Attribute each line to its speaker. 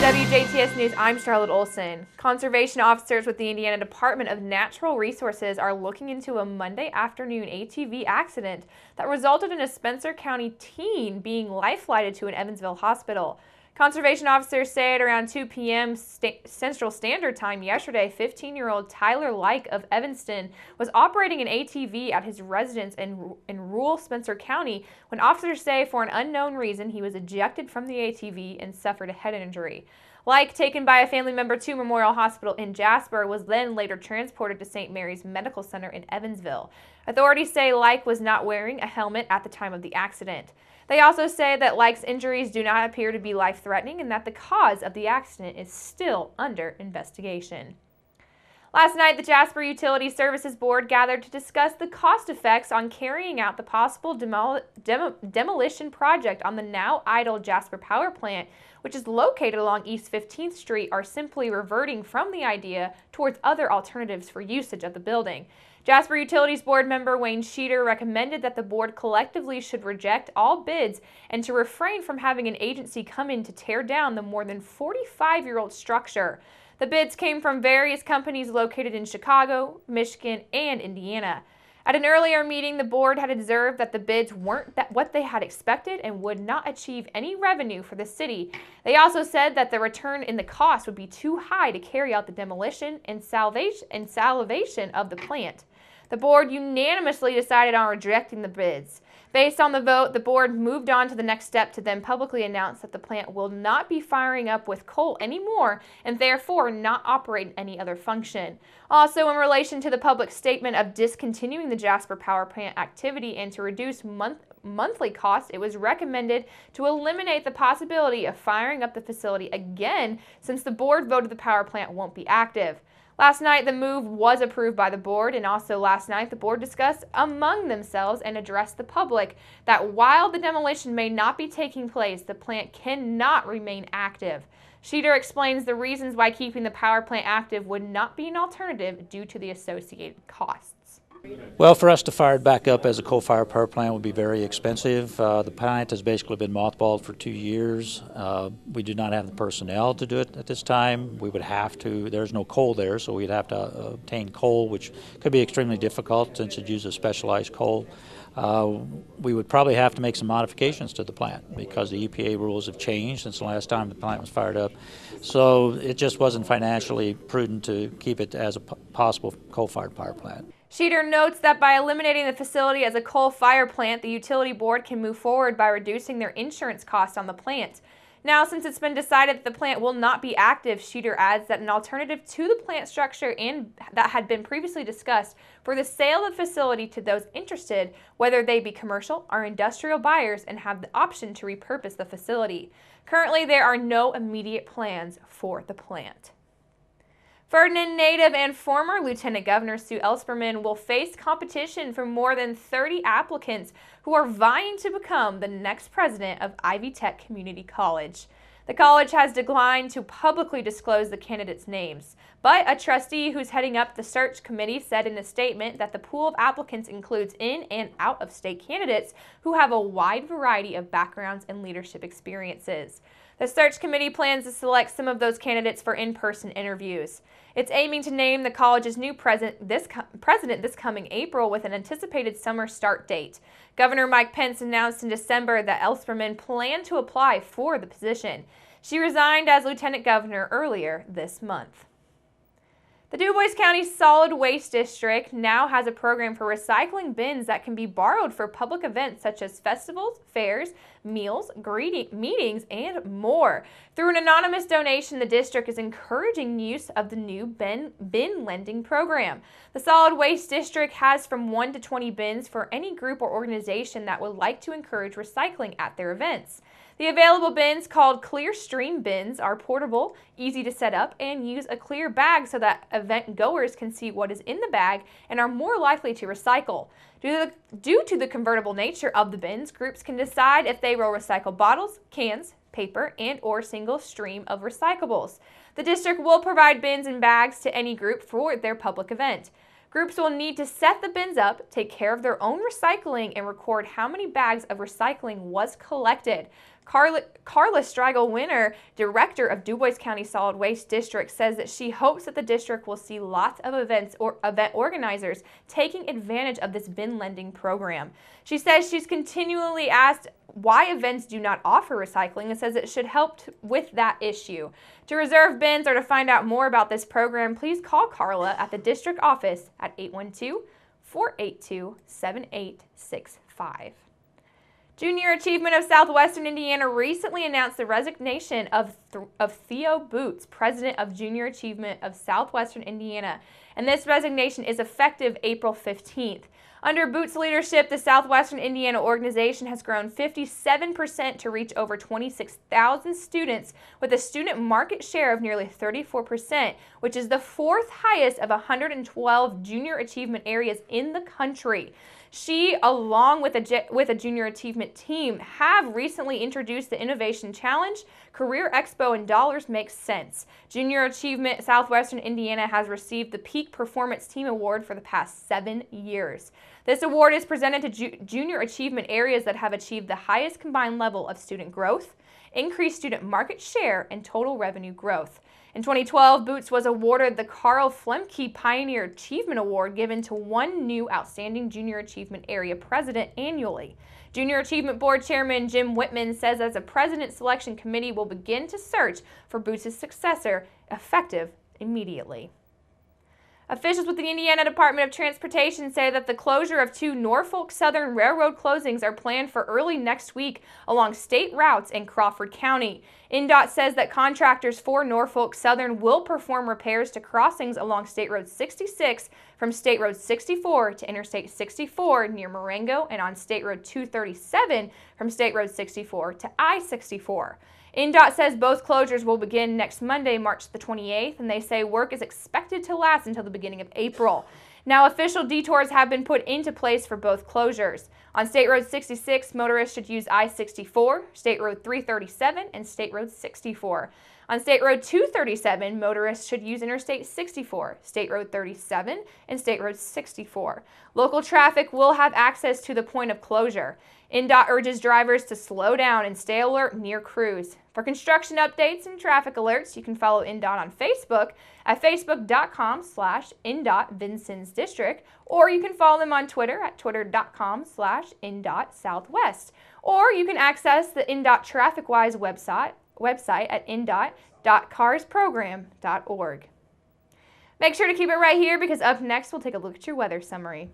Speaker 1: WJTS News, I'm Charlotte Olson. Conservation officers with the Indiana Department of Natural Resources are looking into a Monday afternoon ATV accident that resulted in a Spencer County teen being life-flighted to an Evansville hospital. Conservation officers say at around 2 p.m. Central Standard Time yesterday, 15-year-old Tyler Like of Evanston was operating an ATV at his residence in rural Spencer County when officers say for an unknown reason he was ejected from the ATV and suffered a head injury. Like, taken by a family member to Memorial Hospital in Jasper, was then later transported to St. Mary's Medical Center in Evansville. Authorities say Like was not wearing a helmet at the time of the accident. They also say that Like's injuries do not appear to be life-threatening and that the cause of the accident is still under investigation. Last night, the Jasper Utility Services Board gathered to discuss the cost effects on carrying out the possible demolition project on the now idle Jasper Power Plant, which is located along East 15th Street, are simply reverting from the idea towards other alternatives for usage of the building. Jasper Utilities Board member Wayne Sheeter recommended that the board collectively should reject all bids and to refrain from having an agency come in to tear down the more than 45-year-old structure. The bids came from various companies located in Chicago, Michigan, and Indiana. At an earlier meeting, the board had observed that the bids weren't what they had expected and would not achieve any revenue for the city. They also said that the return in the cost would be too high to carry out the demolition and salvation of the plant. The board unanimously decided on rejecting the bids. Based on the vote, the board moved on to the next step to then publicly announce that the plant will not be firing up with coal anymore and therefore not operate in any other function. Also, in relation to the public statement of discontinuing the Jasper Power Plant activity and to reduce monthly costs, it was recommended to eliminate the possibility of firing up the facility again since the board voted the power plant won't be active. Last night, the move was approved by the board, and also last night, the board discussed among themselves and addressed the public that while the demolition may not be taking place, the plant cannot remain active. Sheeter explains the reasons why keeping the power plant active would not be an alternative due to the associated costs.
Speaker 2: Well, for us to fire it back up as a coal-fired power plant would be very expensive. The plant has basically been mothballed for 2 years. We do not have the personnel to do it at this time. We would have to, there's no coal there, so we'd have to obtain coal, which could be extremely difficult since it uses specialized coal. We would probably have to make some modifications to the plant because the EPA rules have changed since the last time the plant was fired up. So it just wasn't financially prudent to keep it as a possible coal-fired power plant.
Speaker 1: Sheeter notes that by eliminating the facility as a coal fire plant, the utility board can move forward by reducing their insurance costs on the plant. Now, since it's been decided that the plant will not be active, Sheeter adds that an alternative to the plant structure and that had been previously discussed for the sale of the facility to those interested, whether they be commercial or industrial buyers, and have the option to repurpose the facility. Currently, there are no immediate plans for the plant. Ferdinand native and former Lieutenant Governor Sue Ellspermann will face competition from more than 30 applicants who are vying to become the next president of Ivy Tech Community College. The college has declined to publicly disclose the candidates' names, but a trustee who's heading up the search committee said in a statement that the pool of applicants includes in- and out-of-state candidates who have a wide variety of backgrounds and leadership experiences. The search committee plans to select some of those candidates for in-person interviews. It's aiming to name the college's new president this coming April with an anticipated summer start date. Governor Mike Pence announced in December that Ellspermann planned to apply for the position. She resigned as lieutenant governor earlier this month. The Dubois County Solid Waste District now has a program for recycling bins that can be borrowed for public events such as festivals, fairs, meals, meetings, and more. Through an anonymous donation, the district is encouraging use of the new bin lending program. The Solid Waste District has from 1 to 20 bins for any group or organization that would like to encourage recycling at their events. The available bins, called Clear Stream bins, are portable, easy to set up, and use a clear bag so that event goers can see what is in the bag and are more likely to recycle. Due to the convertible nature of the bins, groups can decide if they will recycle bottles, cans, paper, and/or single stream of recyclables. The district will provide bins and bags to any group for their public event. Groups will need to set the bins up, take care of their own recycling, and record how many bags of recycling was collected. Carla Strigel Winter, director of Dubois County Solid Waste District, says that she hopes that the district will see lots of event organizers taking advantage of this bin lending program. She says she's continually asked why events do not offer recycling and says it should help with that issue. To reserve bins or to find out more about this program, please call Carla at the district office at 812-482-7865. Junior Achievement of Southwestern Indiana recently announced the resignation of Theo Boots, president of Junior Achievement of Southwestern Indiana, and this resignation is effective April 15th. Under Boots' leadership, the Southwestern Indiana organization has grown 57% to reach over 26,000 students with a student market share of nearly 34%, which is the fourth highest of 112 junior achievement areas in the country. She, along with a junior achievement team, have recently introduced the Innovation Challenge, Career Expo, and Dollars Make Sense. Junior Achievement Southwestern Indiana has received the Peak Performance Team Award for the past 7 years. This award is presented to junior achievement areas that have achieved the highest combined level of student growth, increased student market share, and total revenue growth. In 2012, Boots was awarded the Carl Flemke Pioneer Achievement Award, given to one new Outstanding Junior Achievement Area President annually. Junior Achievement Board Chairman Jim Whitman says as a President Selection Committee will begin to search for Boots' successor, effective immediately. Officials with the Indiana Department of Transportation say that the closure of 2 Norfolk Southern Railroad closings are planned for early next week along state routes in Crawford County. INDOT says that contractors for Norfolk Southern will perform repairs to crossings along State Road 66 from State Road 64 to Interstate 64 near Marengo and on State Road 237 from State Road 64 to I-64. INDOT says both closures will begin next Monday, March the 28th, and they say work is expected to last until the beginning of April. Now, official detours have been put into place for both closures. On State Road 66, motorists should use I-64, State Road 337, and State Road 64. On State Road 237, motorists should use Interstate 64, State Road 37, and State Road 64. Local traffic will have access to the point of closure. INDOT urges drivers to slow down and stay alert near crews. For construction updates and traffic alerts, you can follow INDOT on Facebook at facebook.com/INDOT Vincennes District, or you can follow them on Twitter at twitter.com/INDOT Southwest, or you can access the INDOT TrafficWise website at indot.carsprogram.org. Make sure to keep it right here because up next we'll take a look at your weather summary.